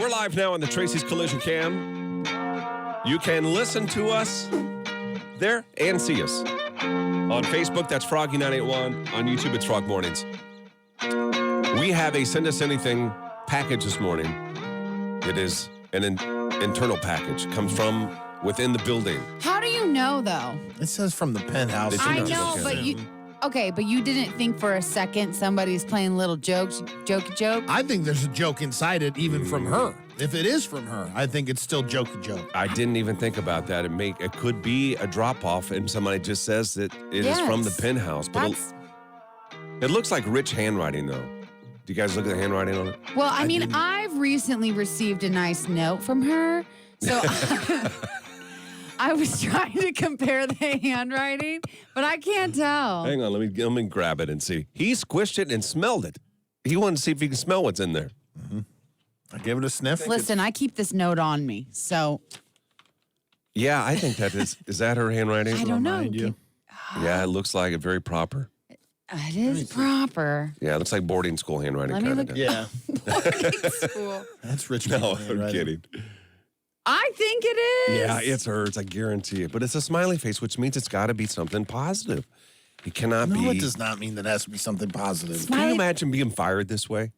We're live now on the Tracy's Collision Cam. You can listen to us there and see us. On Facebook, that's Froggy981. On YouTube, it's Frog Mornings. We have a Send Us Anything package this morning. It is an internal package. Comes from within the building. How do you know, though? It says from the penthouse. I know, but you... Okay, but you didn't think for a second somebody's playing little joke. I think there's a joke inside it, even from her. If it is from her, I think it's still joke. I didn't even think about that. It could be a drop-off, and somebody just says that it is from the penthouse. But it looks like rich handwriting, though. Do you guys look at the handwriting on it? Well, I mean, I've recently received a nice note from her, so I was trying to compare the handwriting, but I can't tell. Hang on, let me grab it and see. He squished it and smelled it. He wanted to see if he can smell what's in there. Mm-hmm. I gave it a sniff. Listen, I keep this note on me, so. Yeah, I think that is that her handwriting? I don't know. Yeah, it looks like it. Very proper. It is proper. Yeah, it looks like boarding school handwriting. Let me look. Yeah. Boarding school. That's rich. No, I'm kidding. I think it is. Yeah, it's hers. I guarantee it. But it's a smiley face, which means it's got to be something positive. It cannot be. No, it does not mean that it has to be something positive. Can you imagine being fired this way?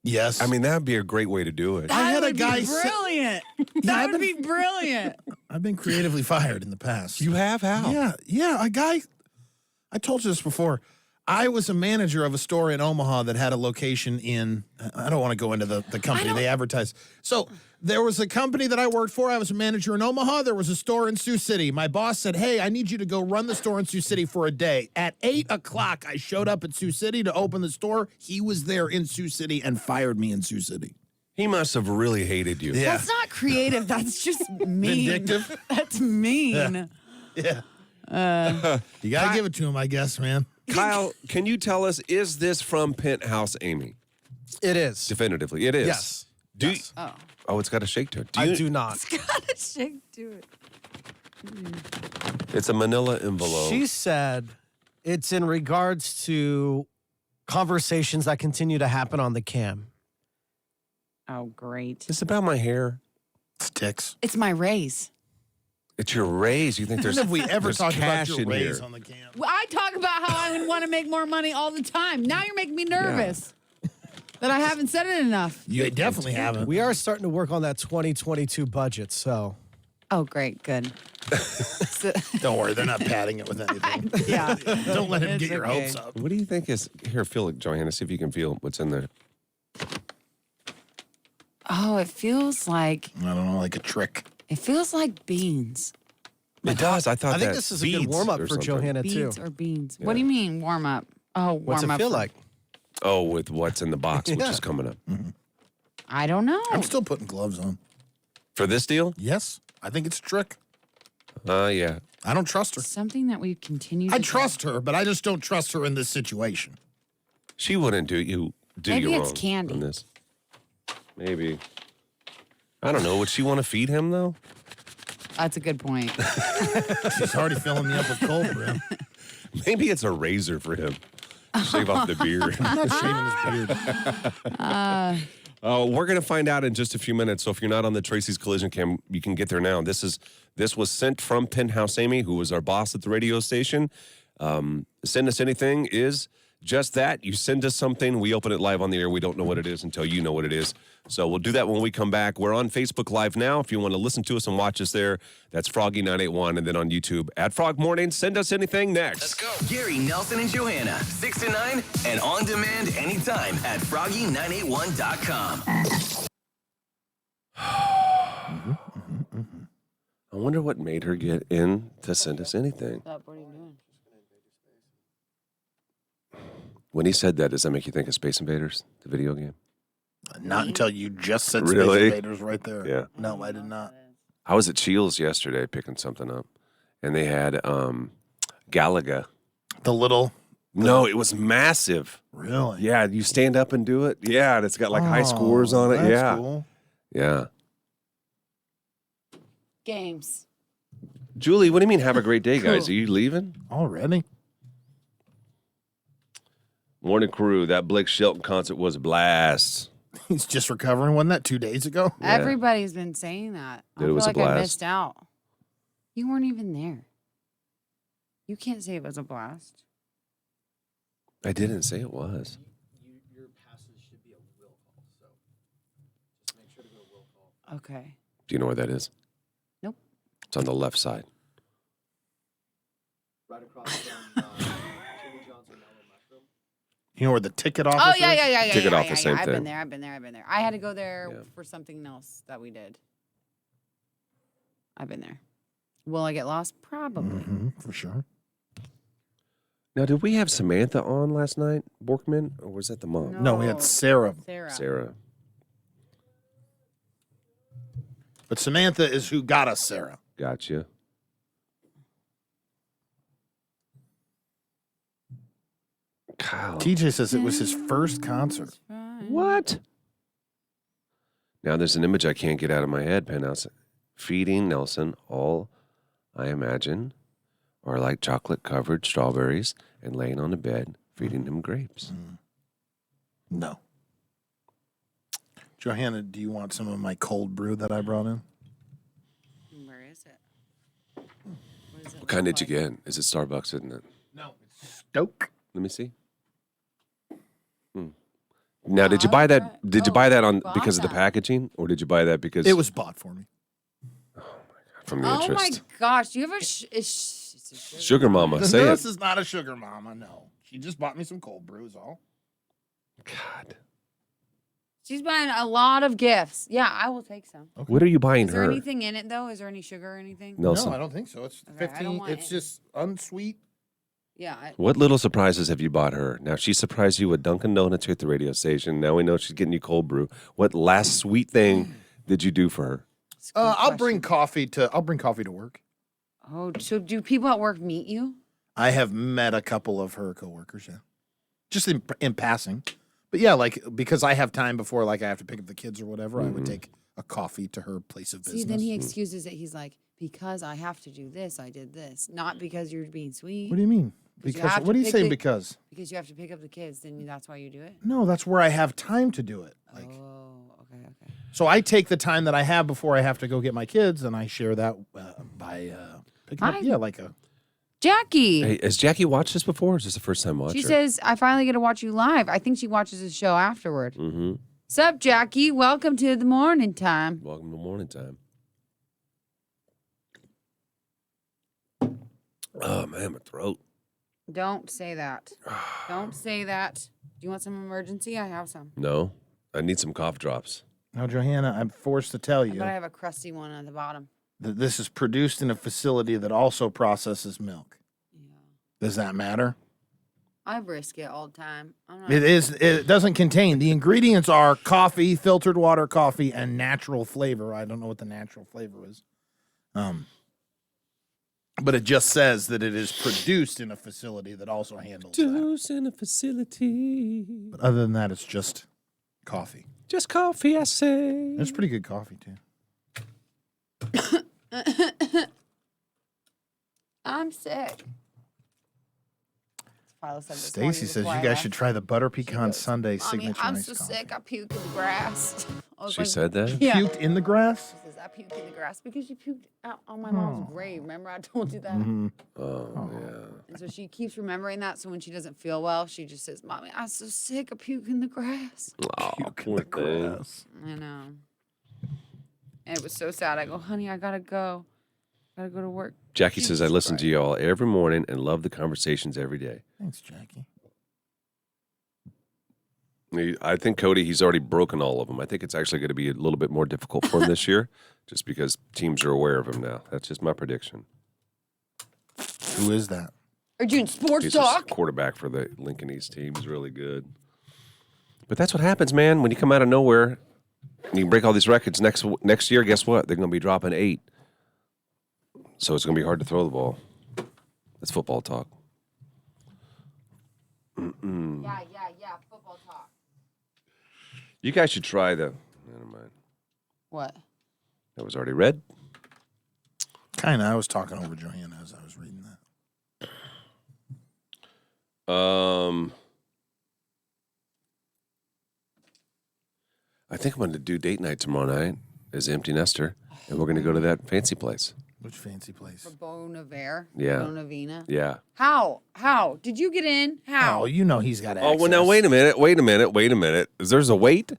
Yes. I mean, that would be a great way to do it. That would be brilliant. That would be brilliant. I've been creatively fired in the past. You have? How? Yeah. A guy, I told you this before. I was a manager of a store in Omaha that had a location in, I don't want to go into the company they advertised. So there was a company that I worked for. I was a manager in Omaha. There was a store in Sioux City. My boss said, hey, I need you to go run the store in Sioux City for a day. At 8 o'clock, I showed up at Sioux City to open the store. He was there in Sioux City and fired me in Sioux City. He must have really hated you. Yeah. That's not creative. That's just mean. Vindictive? That's mean. Yeah. You got to give it to him, I guess, man. Kyle, can you tell us, is this from Penthouse Amy? It is. Definitively, it is. Yes. Yes. It's got a shake to it. I do not. It's got a shake to it. It's a manila envelope. She said it's in regards to conversations that continue to happen on the cam. Oh, great. It's about my hair. It's ticks. It's my raise. It's your raise. You think there's When have we ever there's talked about cash your in raise here? on the cam? Well, I talk about how I would want to make more money all the time. Now you're making me nervous that I haven't said it enough. You definitely haven't. We are starting to work on that 2022 budget, so. Oh, great. Good. Don't worry, they're not padding it with anything. Yeah. Don't let him It's get your okay. hopes up. What do you think is here? Feel it, Johanna. See if you can feel what's in there. Oh, it feels like I don't know, like a trick. beans. It does. I thought. I think that this is a good beads warm up or for something. Johanna, too. Beans or beans. What do you mean warm up? Oh, warm What's it up. feel like? Oh, with what's in the box, which Yeah. is coming up I don't know. I'm still putting gloves on. for this deal. Yes, I think it's a trick. Yeah. I don't trust her. Something that we continue I to trust her, but I just don't trust her in this situation. She wouldn't do you Maybe wrong it's candy. on this. Maybe. I don't know. Would she want to feed him though? That's a good point. She's already filling me up with cold brew. Maybe it's a razor for him. Shave off the beard. I'm not shaving his beard. We're going to find out in just a few minutes. So if you're not on the Tracy's Collision Cam, you can get there now. This was sent from Penthouse Amy, who was our boss at the radio station. Send us anything is just that. You send us something. We open it live on the air. We don't know what it is until you know what it is. So we'll do that when we come back. We're on Facebook Live now. If you want to listen to us and watch us there, that's Froggy981. And then on YouTube at Frog Morning. Send us anything next. Let's go. Gary, Nelson, and Johanna, 6 to 9, and on demand anytime at Froggy981.com. I wonder what made her get in to send us anything. What are you doing? When he said that, does that make you think of Space Invaders, the video game? Not until you just said Really? Space Invaders right there. Yeah. No, I did not. I was at Shields yesterday picking something up, and they had Galaga. The little. No, it was massive. Really? Yeah, you stand up and do it. Yeah, and it's got like high scores on it. That's Yeah, cool. yeah. Games. Julie, what do you mean? Have a great day, guys. Cool. Are you leaving? Already? Morning crew. That Blake Shelton concert was a blast. He's just recovering. Wasn't that 2 days ago? Yeah. Everybody's been saying that. I Dude, it feel was a like I blast. missed out. You weren't even there. You can't say it was a blast. I didn't say it was. Your passes should be a will call, so just make sure to go will call. Okay. Do you know where that is? Nope. It's on the left side. Right across from Jimmy John's and Mellow Mushroom. You know where the ticket office Oh is? yeah. Ticket office, same I've thing. been there. I've been there. I had to go there Yeah. for something else that we did. I've been there. Will I get lost? Probably. For sure. Now, did we have Samantha on last night, Borkman, or was that the mom? No, we had Sarah. Sarah. But Samantha is who got us Sarah. Gotcha. Kyle. TJ says it was his first concert. What? Now, there's an image I can't get out of my head, Penthouse. Feeding Nelson, all I imagine are like chocolate-covered strawberries and laying on the bed, feeding him grapes. No. Johanna, do you want some of my cold brew that I brought in? Where is it? What kind did you get? Is it Starbucks, isn't it? No, it's Stoke. Let me see. Now, did you buy that? Did you buy that on bought because of the that. packaging, or did you buy that because It was bought for me. from the Oh my interest? gosh! Do you have a? It's a Sugar Mama, The say nurse it. is not a sugar mama, no. She just bought me some cold brew is all. God, She's buying a lot of gifts. Yeah, I will take some. what are you buying Is there her? anything in it though? Is there any sugar or anything? Nelson, No, I don't think so. It's Okay, I 15. don't want It's it. just unsweet. Yeah. what little surprises have you bought her? Now she surprised you with Dunkin' Donuts here at the radio station. Now we know she's getting you cold brew. What last sweet thing did you do for her? It's a good I'll bring question. coffee to work. Oh, so do people at work meet you? I have met a couple of her coworkers, yeah. Just in passing. But yeah, like because I have time before like I have to pick up the kids or whatever, I would take a coffee to her place of business. See, then he excuses it. He's like, because I have to do this, I did this. Not because you're being sweet. What do you mean? Because you Because have what to are you pick saying the- because? Because you have to pick up the kids, then that's why you do it? No, that's where I have time to do it. Like Oh, okay. so I take the time that I have before I have to go get my kids and I share that by picking up Hi. like a Jackie. Hey, has Jackie watched this before? Or is this the first time watching? She says, I finally get to watch you live. I think she watches the show afterward. Mm-hmm. Sup, Jackie? Welcome to the morning time. Welcome to morning time. Oh man, my throat. Don't say that. Don't say that. Do you want some emergency? I have some. No, I need some cough drops. Now, Johanna, I'm forced to tell you But I have a crusty one at the bottom. that this is produced in a facility that also processes milk. Yeah. Does that matter? I risk it all the time. I'm not, It doesn't contain. The ingredients are coffee, filtered water coffee, and natural flavor. I don't know what the natural flavor is. But it just says that it is produced in a facility that also handles that. Juice in a facility. But other than that, it's just coffee. Just coffee, I say. It's pretty good coffee, too. I'm sick. Philo said this Stacy morning says before you I guys left. should try the butter She pecan goes, sundae Mommy, signature I'm iced so coffee. sick. I puked in the grass. I was She like, said that? Yeah. Puked in the grass? She says, I puked in the grass because you puked out on my mom's grave. Remember I told you that? Oh, yeah. And so she keeps remembering that. So when she doesn't feel well, she just says, Mommy, I'm so sick. I puke in the grass. Oh, Puke in poor the thing. grass. I know. And it was so sad. I go, honey, I got to go. Got to go to work. Jackie She says, I just listen to cried. you all every morning and love the conversations every day. Thanks, Jackie. I think Cody, he's already broken all of them. I think it's actually going to be a little bit more difficult for him this year just because teams are aware of him now. That's just my prediction. Who is that? Are you doing sports He's just talk? quarterback for the Lincoln East team. He's really good. But that's what happens, man. When you come out of nowhere and you break all these records next year, guess what? They're going to be dropping 8. So it's going to be hard to throw the ball. That's football talk. Yeah. Football talk. You guys should try the. Never mind. What? That was already read. Kind of. I was talking over Johanna as I was reading that. I think I'm going to do date night tomorrow night as empty nester, and we're going to go to that fancy place. Which fancy place? Bonavere. Yeah. Bonavina. Yeah. How? Did you get in? How? Oh, you know he's got access. Oh, well, now, wait a minute. There's a wait?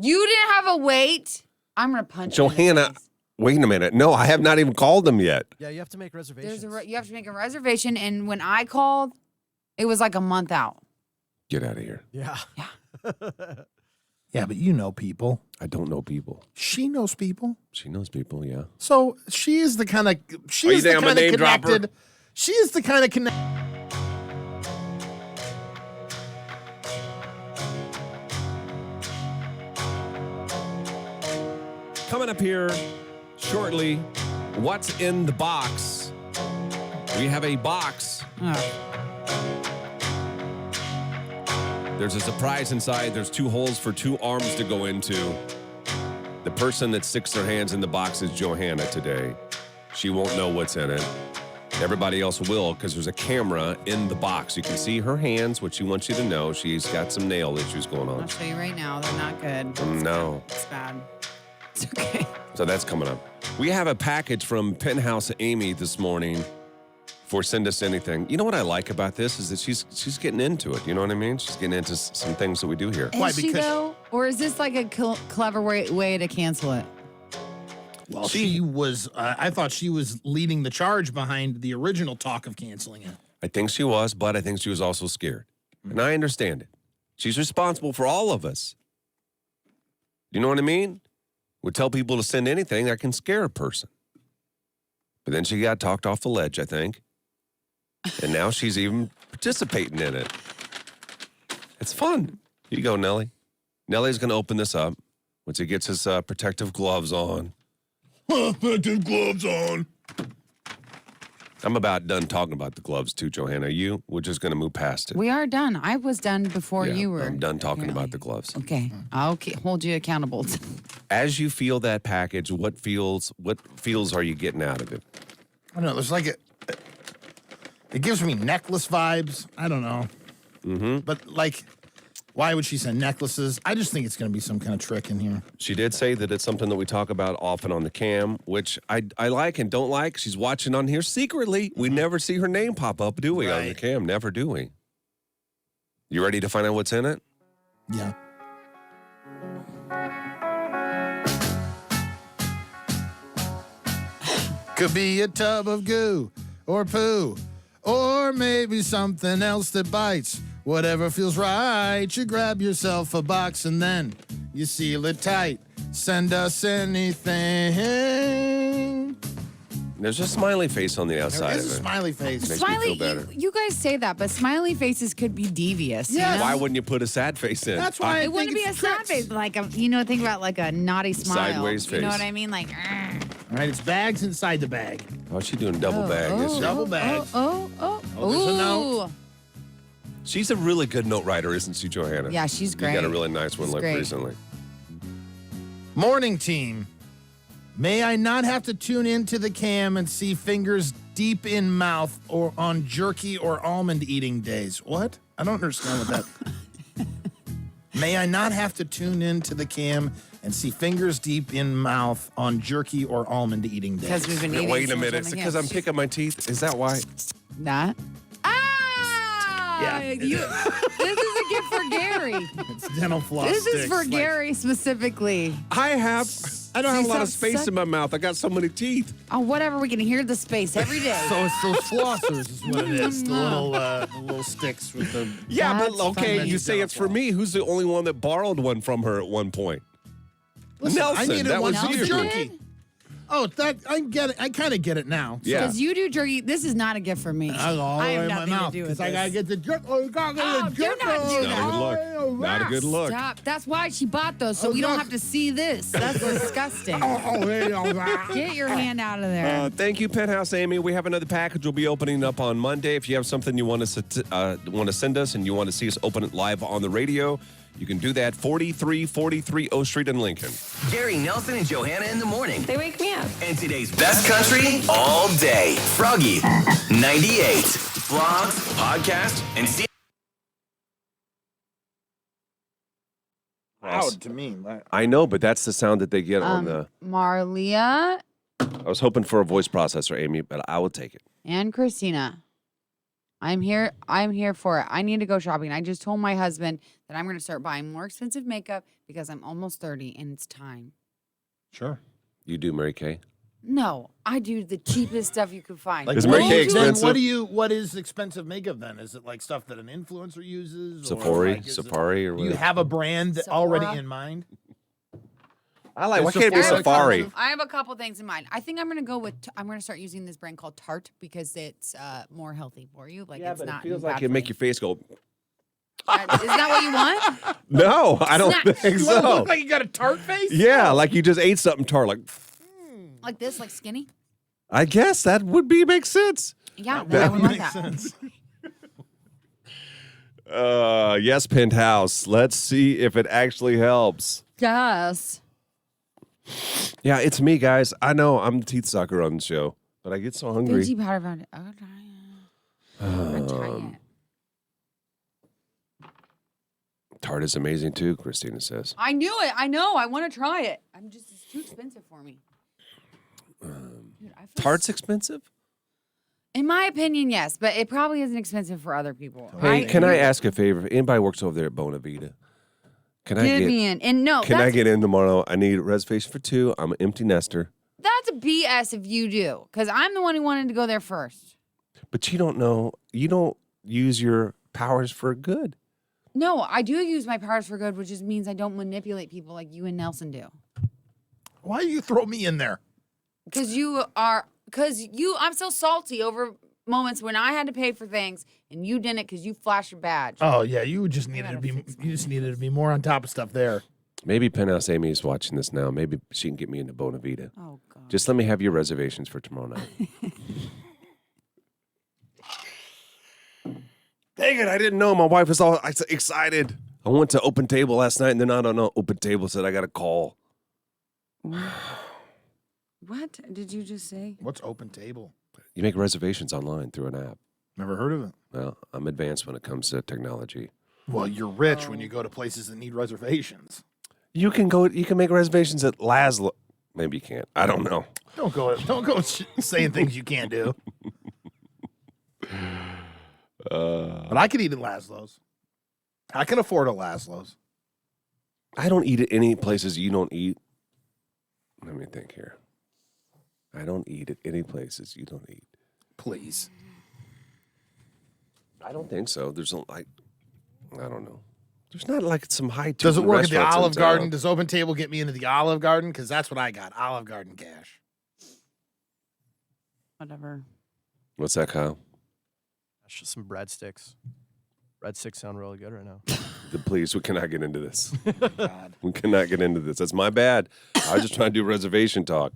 You didn't have a wait? I'm going to punch you in the Johanna, face. wait a minute. No, I have not even called them yet. Yeah, you have to make reservations. You have to make a reservation, and when I called, it was like a month out. Get out of here. Yeah. Yeah, but you know people. I don't know people. She knows people. She knows people, yeah. So she is the kind of she Oh, you is the think I'm a kind of name dropper? connected. She is the kind of connected. Coming up here shortly, what's in the box? We have a box. There's a surprise inside. There's 2 holes for 2 arms to go into. The person that sticks their hands in the box is Johanna today. She won't know what's in it. Everybody else will, because there's a camera in the box. You can see her hands, which she wants you to know. She's got some nail issues going I'll on. show you right now. They're not good. No. It's bad. It's okay. So that's coming up. We have a package from Penthouse Amy this morning for Send Us Anything. You know what I like about this is that she's getting into it. You know what I mean? She's getting into some things that we do here. Why, Is she because- though? Or is this like a clever way to cancel it? Well, she was. I thought she was leading the charge behind the original talk of canceling it. I think she was, but I think she was also scared. And I understand it. She's responsible for all of us. You know what I mean? We tell people to send anything that can scare a person. But then she got talked off the ledge, I think. And now she's even participating in it. It's fun. Here you go, Nellie. Nellie's going to open this up once he gets his protective gloves on. Protective gloves on. I'm about done talking about the gloves too, Johanna. We're just going to move past it. We are done. I was done before Yeah, you were. I'm done talking apparently. about the gloves. Okay. I'll hold you accountable. As you feel that package, what feels are you getting out of it? I don't know. There's like it gives me necklace vibes. I don't know. Mm-hmm. But like, why would she send necklaces? I just think it's going to be some kind of trick in here. She did say that it's something that we talk about often on the cam, which I like and don't like. She's watching on here secretly. We never see her name pop up, do we, on the Right. cam? Never do we. You ready to find out what's in it? Yeah. Could be a tub of goo or poo or maybe something else that bites. Whatever feels right, you grab yourself a box and then you seal it tight. Send us anything. There's a smiley face on the outside There is a of it. smiley face. Makes me feel better. You guys say that, but smiley faces could be devious. Yeah. You know? Why wouldn't you put a sad face in? That's why I It think wouldn't be a it's sad tricks. face, but like think about like a naughty smile. Sideways You know face. what I mean? Like, All right, it's bags inside the bag. How's she doing double bag? Is she? Double bag. Oh, there's a note. Ooh. She's a really good note writer, isn't she, Johanna? Yeah, she's great. You got a really nice one She's like great. recently. Morning team. May I not have to tune into the cam and see fingers deep in mouth or on jerky or almond eating days. What? I don't understand what that. May I not have to tune into the cam and see fingers deep in mouth on jerky or almond eating days. Because we've been eating. Wait a so much minute. on It's the because cam. I'm picking my teeth. Is that why? Not. Ah! Yeah. This is a gift for Gary. It's dental floss. This is sticks, for like- Gary specifically. I don't have a lot of so space suck- in my mouth. I got so many teeth. Oh, whatever. We can hear the space every day. So it's those flossers is what it is. The little sticks with the. Yeah, That's but okay, funny. you say it's for me. Who's the only one that borrowed one from her at one point? Listen, Nelson, I needed that one was for you. jerky. Oh, that I get it. I kind of get it now. Yeah. Because you do jerky. This is not a gift for me. I all the I way have in my nothing mouth to do with because I this. gotta get the jerk. Oh, you gotta get Oh, the do jerk. not do Not a good look. Not a good look. Stop. That's why she bought those, so Oh, we don't no. have to see this. That's disgusting. Get your hand out of there. Thank you, Penthouse Amy. We have another package we'll be opening up on Monday. If you have something you want to send us and you want to see us open it live on the radio, you can do that. 4343 O Street in Lincoln. Gary Nelson and Johanna in the morning. They wake me up. And today's best country all day. Froggy 98. Vlogs, podcast, and see. loud to me. I know, but that's the sound that they get on the. Marlia I was hoping for a voice processor, Amy, but I will take it. and Christina. I'm here for it. I need to go shopping. I just told my husband that I'm going to start buying more expensive makeup because I'm almost 30 and it's time. Sure. You do, Mary Kay? No, I do the cheapest stuff you could find. Is Mary Kay expensive? What is expensive makeup then? Is it like stuff that an influencer uses? Safari, or Do you whatever. have a brand that Sephora? already in mind? I like. Why Is can't it be Sephora Safari? expensive? I have a couple things in mind. I think I'm going to go with. I'm going to start using this brand called Tarte because it's more healthy for you. Like it's not. it feels bad like it for make you. your face go. Isn't that what you want? No, I don't Snack. think You want to so. look like you got a tart face? Yeah, like you just ate something tart. Like, Like this, like skinny? I guess that would make sense. Yeah, I would like that. sense. Yes, Penthouse. Let's see if it actually helps. Yes. Yeah, it's me, guys. I know I'm the teeth sucker on the show, but I get so hungry. Fiji powder found it. I'm gonna try it. Tart is amazing too, Christina says. I knew it. I know. I want to try it. It's too expensive for me. Dude, I feel Tart's expensive? In my opinion, yes, but it probably isn't expensive for other people. Hey, can I ask a favor? If anybody works over there at Bonavita, can I Get get me in. And no, Can I get in tomorrow? I need a reservation for 2. I'm an empty nester. that's a BS if you do, because I'm the one who wanted to go there first. But you don't know. You don't use your powers for good. No, I do use my powers for good, which just means I don't manipulate people like you and Nelson do. Why do you throw me in there? I'm so salty over moments when I had to pay for things and you didn't because you flashed your badge. Oh yeah, you just gotta needed to be more on top of stuff there. Maybe Penthouse Amy is watching this now. Maybe she can get me into Bonavita. Oh, God. Just let me have your reservations for tomorrow night. Dang it, I didn't know. My wife was all excited. I went to Open Table last night, and then I don't know. Open Table said I got a call. What did you just say? What's Open Table? You make reservations online through an app. Never heard of it. Well, I'm advanced when it comes to technology. Well, you're rich when you go to places that need reservations. You can make reservations at Laszlo. Maybe you can't. I don't know. Don't go saying things you can't do. But I could eat at Laszlo's. I can afford a Laszlo's. I don't eat at any places you don't eat. Let me think here. I don't eat at any places you don't eat. Please. I don't think so. There's I don't know. There's not like some high. Does it work at the restaurants in Olive town. Garden? Does Open Table get me into the Olive Garden? Because that's what I got. Olive Garden cash. Whatever. What's that, Kyle? That's just some breadsticks. Breadsticks sound really good right now. Please, we cannot get into this. God. We cannot get into this. That's my bad. I was just trying to do reservation talk.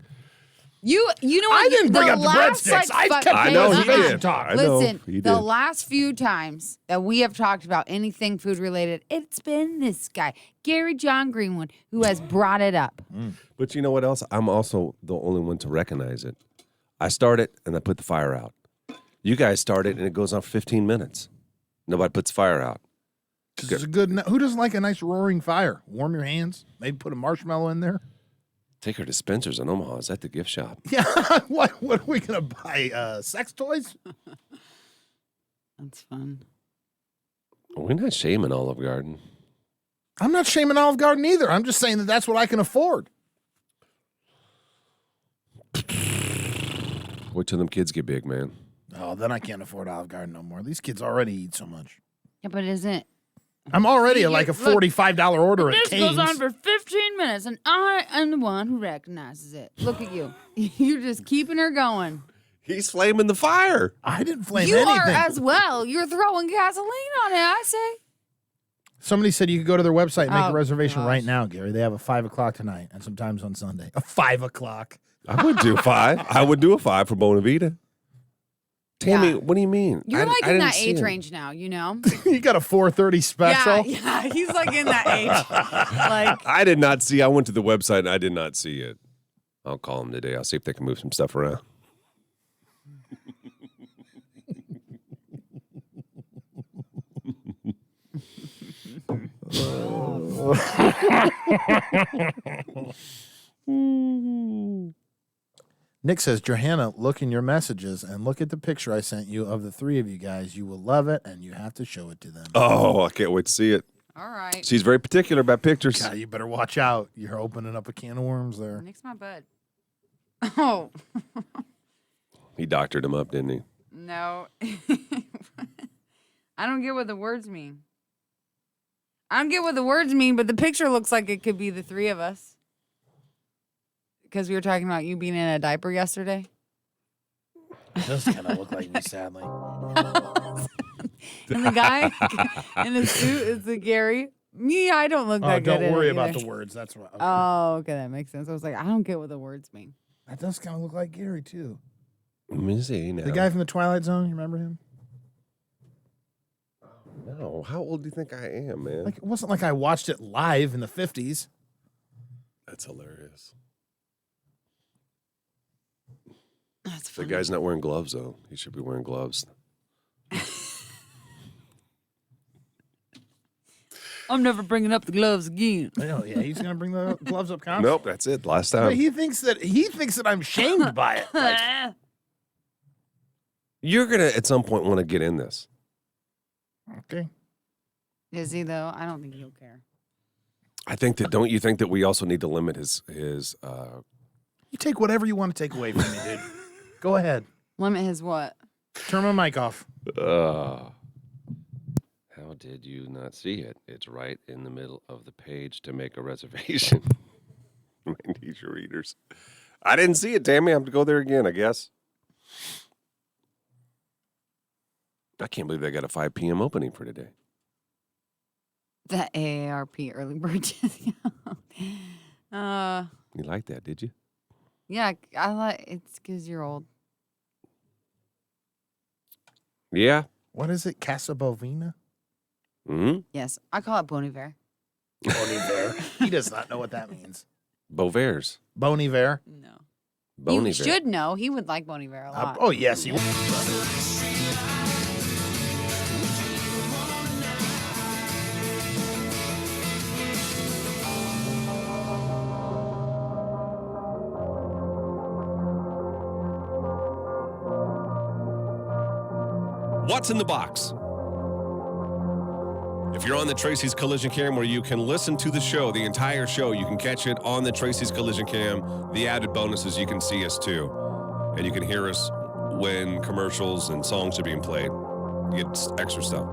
You know what? I didn't bring up the last, breadsticks. I kept I know he reservation did. talk. I know Listen, he the did. last few times that we have talked about anything food related, it's been this guy, Gary John Greenwood, who has brought it up. But you know what else? I'm also the only one to recognize it. I start it and I put the fire out. You guys start it and it goes on for 15 minutes. Nobody puts the fire out. It's a good. Who doesn't like a nice roaring fire? Warm your hands. Maybe put a marshmallow in there. Take her to Spencer's in Omaha. Is that the gift shop? Yeah. What are we gonna buy? Sex toys? That's fun. We're not shaming Olive Garden. I'm not shaming Olive Garden either. I'm just saying that that's what I can afford. Wait till them kids get big, man. Oh, then I can't afford Olive Garden no more. These kids already eat so much. Yeah, but isn't I'm already at like a Look, $45 order at this Cane's. goes on for 15 minutes, and I am the one who recognizes it. Look at you. You're just keeping her going. He's flaming the fire. I didn't flame You anything. are as well. You're throwing gasoline on it, I say. Somebody said you could go to their website and make Oh, a reservation gosh. right now, Gary. They have a 5 o'clock tonight and sometimes on Sunday. A 5 o'clock. I would do 5. I would do a 5 for Bonavita. Tammy, Yeah. what do you mean? You're I like in didn't that see age him. range now, you know? You got a 4:30 special. Yeah, he's like in that age. Like, I did not see. I went to the website and I did not see it. I'll call them today. I'll see if they can move some stuff around. Nick says, Johanna, look in your messages and look at the picture I sent you of the three of you guys. You will love it, and you have to show it to them. Oh, I can't wait to see it. All right. She's very particular about pictures. God, you better watch out. You're opening up a can of worms there. Nick's my bud. Oh. He doctored him up, didn't he? No. I don't get what the words mean. I don't get what the words mean, but the picture looks like it could be the three of us. Because we were talking about you being in a diaper yesterday. It does kind of look like me, sadly. And the guy in the suit is the Gary. Me, I don't look that good. Don't worry in it about either. the words. That's what. Okay. Oh, okay, that makes sense. I was like, I don't get what the words mean. That does kind of look like Gary, too. Let me see now. The guy from the Twilight Zone, you remember him? No, how old do you think I am, man? Like, it wasn't like I watched it live in the 50s. That's hilarious. That's The funny. guy's not wearing gloves, though. He should be wearing gloves. I'm never bringing up the gloves again. Oh, yeah, he's going to bring the gloves up constantly. Nope, that's it. Last But time. he thinks that I'm shamed by it. Like, You're going to, at some point, want to get in this. okay. Is he though? I don't think he'll care. I think that, don't you think that we also need to limit his You take whatever you want to take away from me, dude. Go ahead. Limit his what? Turn my mic off. how did you not see it? It's right in the middle of the page to make a reservation. My teacher readers. I didn't see it, Tammy. I have to go there again, I guess. I can't believe they got a 5 p.m. opening for today. The AARP early bird discount. You like that, did you? Yeah, I like it's because you're old. Yeah. What is it? Casa Bovina? Mm-hmm. Yes, I call it Bon Iver. Bon Iver. He does not know what that means. Beauvairs. Bon Iver. No. Bon You Iver. should know. He would like Bon Iver a lot. Oh, yes. He What's in the box? If you're on the Tracy's Collision Cam where you can listen to the show, the entire show, you can catch it on the Tracy's Collision Cam. The added bonus is you can see us too. And you can hear us when commercials and songs are being played. You get extra stuff.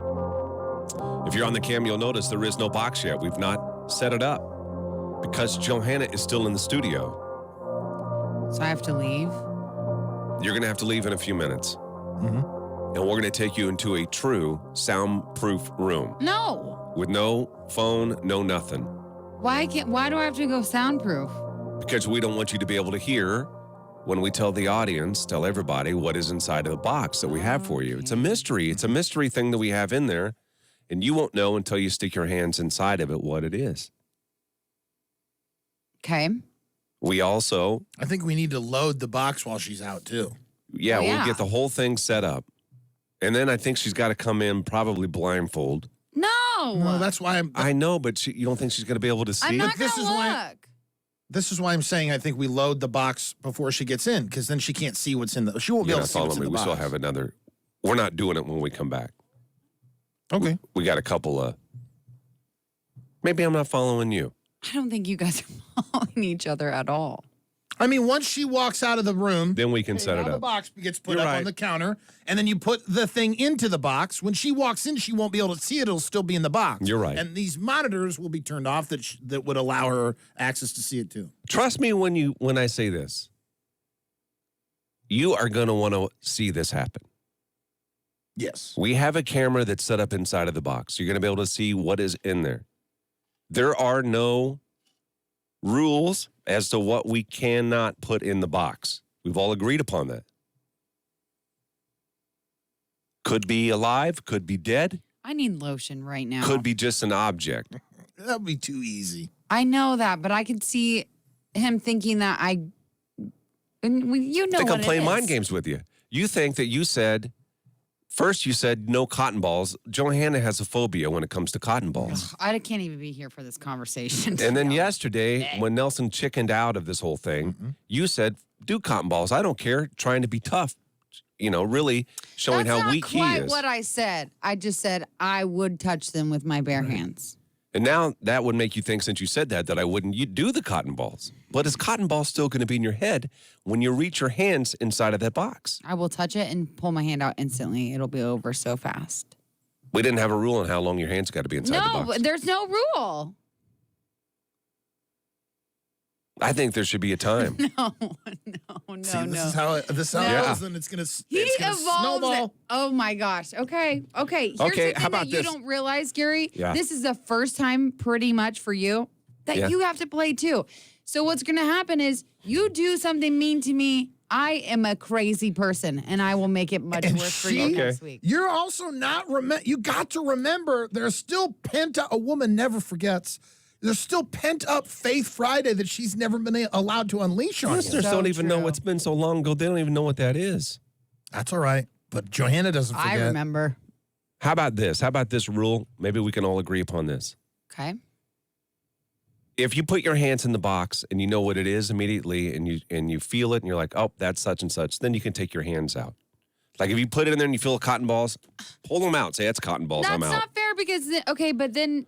If you're on the cam, you'll notice there is no box yet. We've not set it up because Johanna is still in the studio. So I have to leave. You're going to have to leave in a few minutes. Mm-hmm. And we're going to take you into a true soundproof room No. with no phone, no nothing. Why do I have to go soundproof? Because we don't want you to be able to hear when we tell the audience, tell everybody what is inside of the box that we have for you. It's a mystery. It's a mystery thing that we have in there. And you won't know until you stick your hands inside of it what it is. Okay. We also, I think we need to load the box while she's out, too. yeah, Oh, we'll yeah. get the whole thing set up. And then I think she's got to come in probably blindfold. No. No, that's why I know, but you don't think she's going to be able to see I'm it? not this gonna is why- look. This is why I'm saying I think we load the box before she gets in, because then she can't see what's in the. She won't be You're able not to see what's following in me. the We box. still have another. We're not doing it when we come back. Okay. We got a couple of. Maybe I'm not following you. I don't think you guys are following each other at all. I mean, once she walks out of the room, Then we can set it now the up. box gets put You're up right. on the counter, and then you put the thing into the box. When she walks in, she won't be able to see it. It'll still be in the box. You're right. And these monitors will be turned off that would allow her access to see it too. Trust me when I say this. You are going to want to see this happen. Yes. We have a camera that's set up inside of the box. You're going to be able to see what is in there. There are no rules as to what we cannot put in the box. We've all agreed upon that. Could be alive, could be dead, I need lotion right now. could be just an object. That would be too easy. I know that, but I could see him thinking that you know I think what I'm playing it mind is. games with you. You think that you said First, you said no cotton balls. Johanna has a phobia when it comes to cotton balls. I can't even be here for this conversation. And then yesterday, when Nelson chickened out of this whole thing, you said, do cotton balls. I don't care. Trying to be tough, really showing That's how not weak he quite is. what I said. I just said I would touch them with my bare hands. And now that would make you think, since you said that I wouldn't do the cotton balls. But is cotton ball still going to be in your head when you reach your hands inside of that box? I will touch it and pull my hand out instantly. It'll be over so fast. We didn't have a rule on how long your hands got to be inside the No, box. there's no rule. I think there should be a time. No. See, this is how it goes, and it's gonna He evolves. snowball. Oh my gosh. Okay. Here's the Okay, thing how about that you this? don't realize, Gary. Yeah. This is the first time, pretty much for you, that Yeah. you have to play too. So what's gonna happen is you do something mean to me. I am a crazy person, and I will make it much And worse for you she- next week. You're also not you got to remember there's still pent up. A woman never forgets. There's still pent up Faith Friday that she's never been allowed to unleash on you. Listeners So don't even know true. what's been so long ago. They don't even know what that is. That's all right. But Johanna doesn't forget. I remember. How about this? How about this rule? Maybe we can all agree upon this. Okay. If you put your hands in the box and you know what it is immediately and you feel it and you're like, oh, that's such and such, then you can take your hands out. Like if you put it in there and you feel cotton balls, pull them out. Say, that's cotton balls. That's I'm out. not fair because but then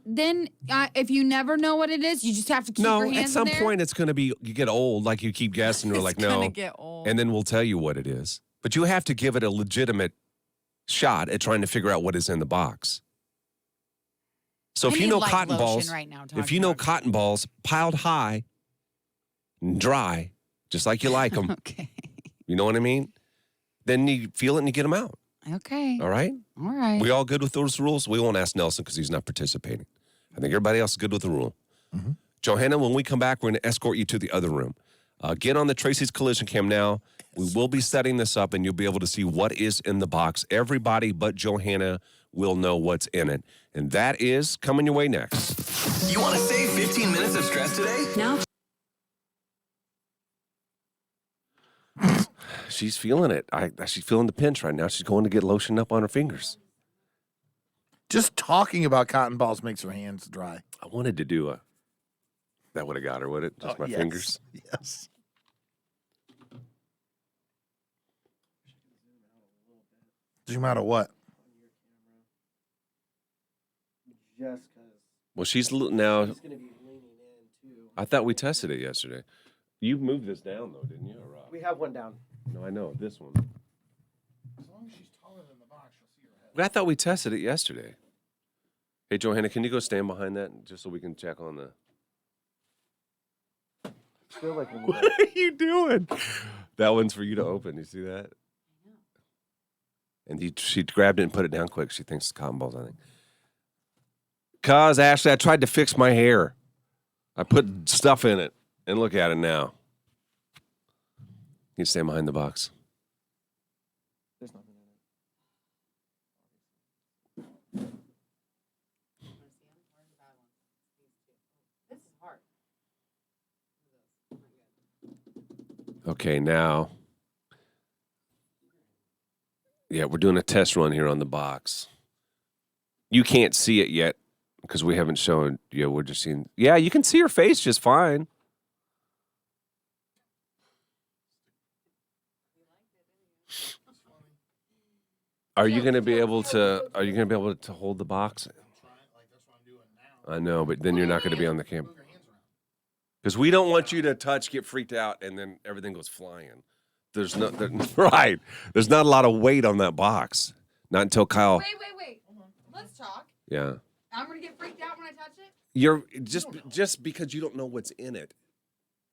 if you never know what it is, you just have to keep your hands at some in there. point it's going to be, you get old, like you keep guessing. We're like, It's no. gonna get old. And then we'll tell you what it is. But you have to give it a legitimate shot at trying to figure out what is in the box. So if I you need, know like, cotton lotion balls, right now if talking you know about it. cotton balls piled high and dry, just like you like them, Okay. you know what I mean? Then you feel it and you get them out. Okay. All right? All right. We all good with those rules? We won't ask Nelson because he's not participating. I think everybody else is good with the rule. Mm-hmm. Johanna, when we come back, we're going to escort you to the other room. Get on the Tracy's Collision Cam now. We will be setting this up, and you'll be able to see what is in the box. Everybody but Johanna will know what's in it. And that is coming your way next. You want to save 15 minutes of stress today? No. She's feeling it. She's feeling the pinch right now. She's going to get lotion up on her fingers. Just talking about cotton balls makes her hands dry. I wanted to do that would have got her, would it? Just my yes. fingers. Yes. Zoom out of what? Just because Well, she's now. he's going to be leaning in too. I thought we tested it yesterday. You moved this down though, didn't you? Or, We have one down. no, I know this one. As long as she's taller than the box, you'll see her head. I thought we tested it yesterday. Hey, Johanna, can you go stand behind that just so we can check on the? Feel like What are you doing? That one's for you to open. You see that? And she grabbed it and put it down quick. She thinks it's cotton balls, I think. Cause Ashley, I tried to fix my hair. I put stuff in it, and look at it now. You stand behind the box. There's nothing This is hard. Okay, now. Yeah, we're doing a test run here on the box. You can't see it yet because we haven't shown. Yeah, we're just seeing. Yeah, you can see her face just fine. Are you going to be able to? Are you going to be able to hold the box? I know, but then you're not going to be on the camera. Because we don't want you to touch, get freaked out, and then everything goes flying. There's no right. There's not a lot of weight on that box. Not until Kyle. Wait. Let's talk. Yeah. I'm gonna get freaked out when I touch it. You're just because you don't know what's in it.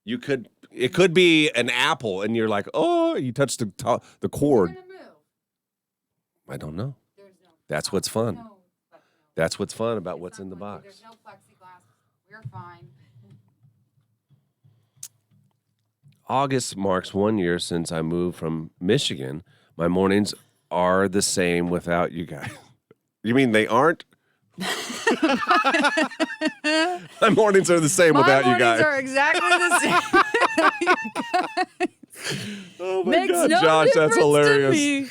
It could be an apple, and you're like, oh, you touched the cord. We're gonna move. I don't know. There's no. That's what's fun. No. That's what's fun about It's what's not in the fun. box. There's no plexiglass. We're fine. August marks 1 year since I moved from Michigan. My mornings are the same without you guys. You mean they aren't? My mornings are the same without you guys. My mornings are exactly the same without you guys. Oh my Makes God, no Josh, that's difference to hilarious. me.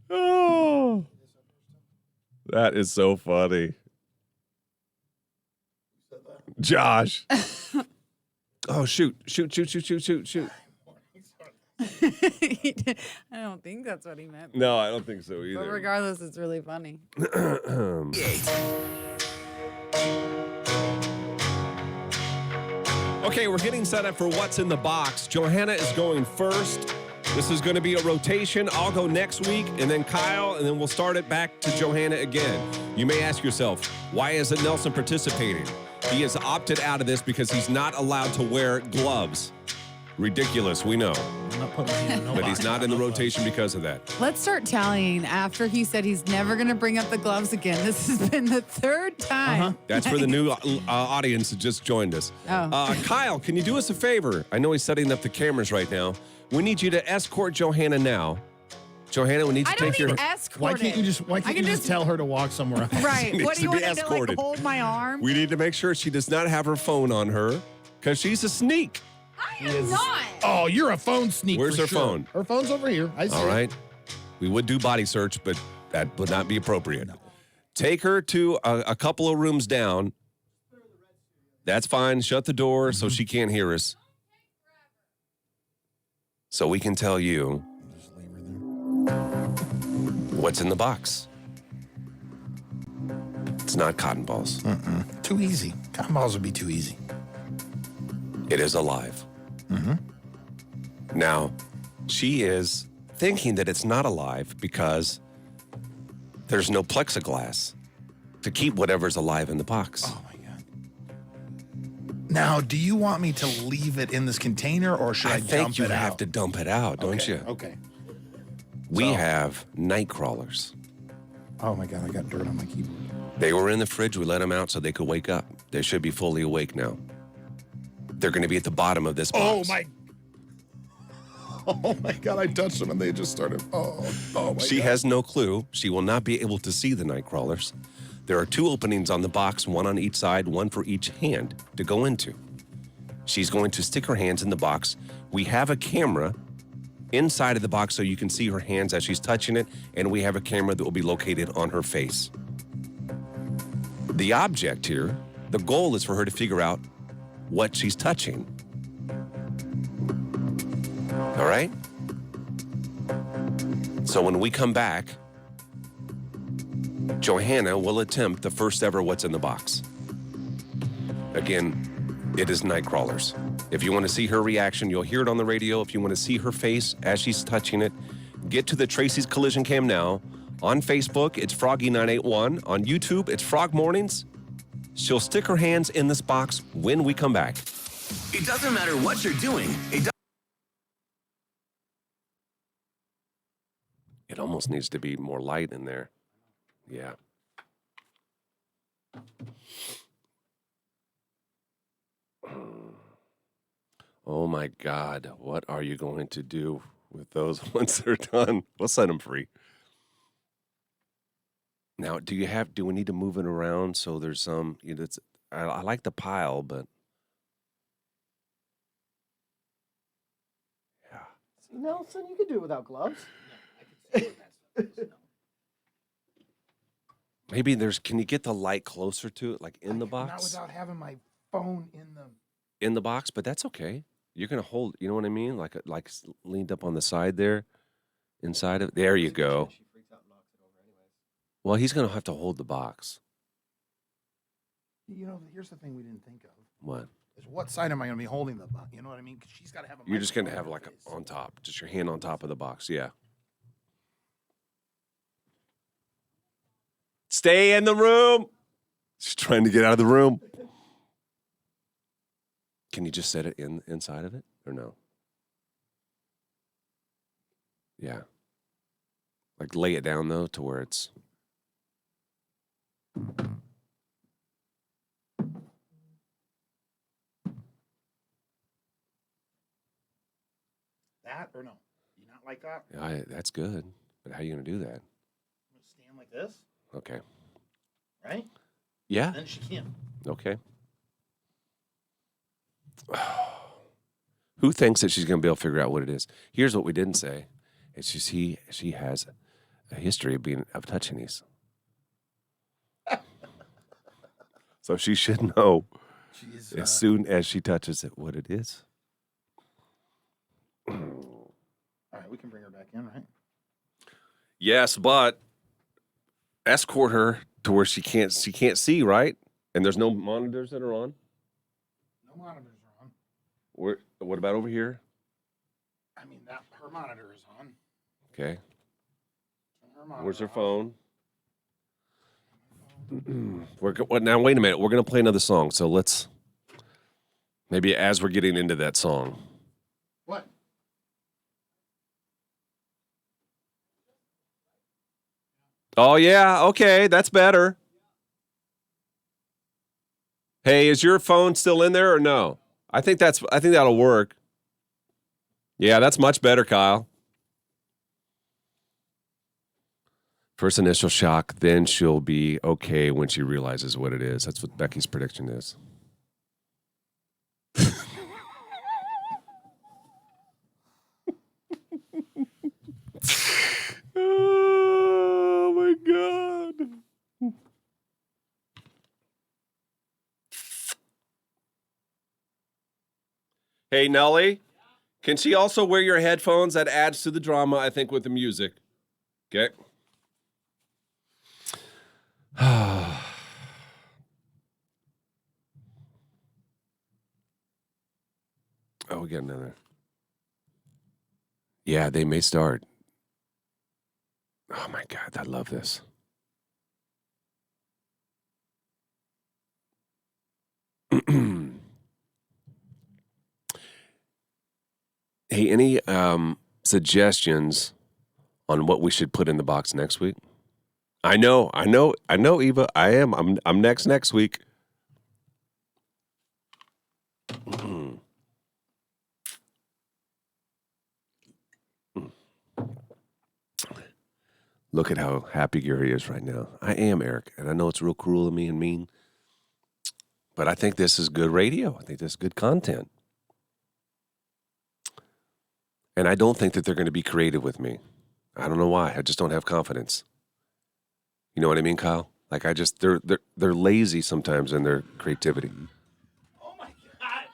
Oh. That is so funny. Josh. Oh, shoot. I don't think that's what he meant. No, I don't think so But either. regardless, it's really funny. Okay, we're getting set up for what's in the box. Johanna is going first. This is going to be a rotation. I'll go next week, and then Kyle, and then we'll start it back to Johanna again. You may ask yourself, why isn't Nelson participating? He has opted out of this because he's not allowed to wear gloves. Ridiculous, we know. I'm not putting my hand in no But he's box. not in the rotation because of that. Let's start tallying after he said he's never going to bring up the gloves again. This has been the third time. That's for the new audience that just joined us. Oh. Kyle, can you do us a favor? I know he's setting up the cameras right now. We need you to escort Johanna now. Johanna, we need to I don't take your... need escorted. Why can't you just tell her to walk somewhere else? Right. She What needs do you to be want to like escorted. hold my arm? We need to make sure she does not have her phone on her because she's a sneak. I am not. Oh, you're a phone sneak. Where's for her sure. phone? Her phone's over here. I see. All right. We would do body search, but that would not be appropriate. Take her to a couple of rooms down. That's fine. Shut the door so she can't hear us. So we can tell you Just leave her there. what's in the box. It's not cotton balls. Too easy. Cotton balls would be too easy. It is alive. Now, she is thinking that it's not alive because there's no plexiglass to keep whatever's alive in the box. Oh my god. Now, do you want me to leave it in this container or should I, think dump you it have out? to dump it out, don't Okay, you? Okay. We So- have night crawlers. Oh my god, I got dirt on my keyboard. They were in the fridge. We let them out so they could wake up. They should be fully awake now. They're going to be at the bottom of this box. Oh my god, I touched them and they just started. Oh my She has no clue. She will not be able to see the night crawlers. There are 2 openings on the box, one on each side, one for each hand to go into. She's going to stick her hands in the box. We have a camera inside of the box so you can see her hands as she's touching it, and we have a camera that will be located on her face. The object here, the goal is for her to figure out what she's touching. All right? So when we come back, Johanna will attempt the first ever what's in the box. Again, it is night crawlers. If you want to see her reaction, you'll hear it on the radio. If you want to see her face as she's touching it, get to the Tracy's Collision Cam now. On Facebook, it's Froggy981. On YouTube, it's Frog Mornings. She'll stick her hands in this box when we come back. It doesn't matter what you're doing. It almost needs to be more light in there. Yeah. Oh my God. What are you going to do with those once they're done? We'll set them free. Now, do we need to move it around so there's some, I like the pile, but yeah. See, Nelson, you could do it without gloves. Maybe can you get the light closer to it, like in the box? Not without having my phone In the box, but that's okay. You're gonna hold, you know what I mean? Like leaned up on the side there, inside of. There you go. Well, he's gonna have to hold the box. You know, here's the thing we didn't think of. What? Is what side am I going to be holding the box? You know what I mean? 'Cause she's got to have a You're just gonna microphone have in her like face. on top, just your hand on top of the box. Yeah. Stay in the room. She's trying to get out of the room. Can you just set it inside of it or no? Yeah. Like lay it down though to where it's. That or no? You not like that? Yeah, that's good. But how are you gonna do that? I'm going to stand like this, Okay. right? Yeah. Then she can't. Okay. Who thinks that she's going to be able to figure out what it is? Here's what we didn't say. It's just she has a history of touching these. So she should know She's, as soon as she touches it what it is. all right, we can bring her back in, right? Yes, but escort her to where she can't see, right? And there's no monitors that are on. No monitors are on. What about over here? I mean, her monitor is on. Okay. Her Where's her off. phone? Now wait a minute. We're gonna play another song. So let's maybe as we're getting into that song. What? Oh yeah, okay, that's better. Hey, is your phone still in there or no? I think that'll work. Yeah, that's much better, Kyle. First initial shock, then she'll be okay when she realizes what it is. That's what Becky's prediction is. Oh my God. Hey, Nellie, can she also wear your headphones? That adds to the drama, I think, with the music. Okay. Oh, we got another. Yeah, they may start. Oh my God, I love this. Hey, any suggestions on what we should put in the box next week? I know, Eva. I'm next week. Look at how happy Gary is right now. I am, Eric, and I know it's real cruel of me and mean, but I think this is good radio. I think this is good content. And I don't think that they're going to be creative with me. I don't know why. I just don't have confidence. You know what I mean, Kyle? Like they're lazy sometimes in their creativity. Oh my God!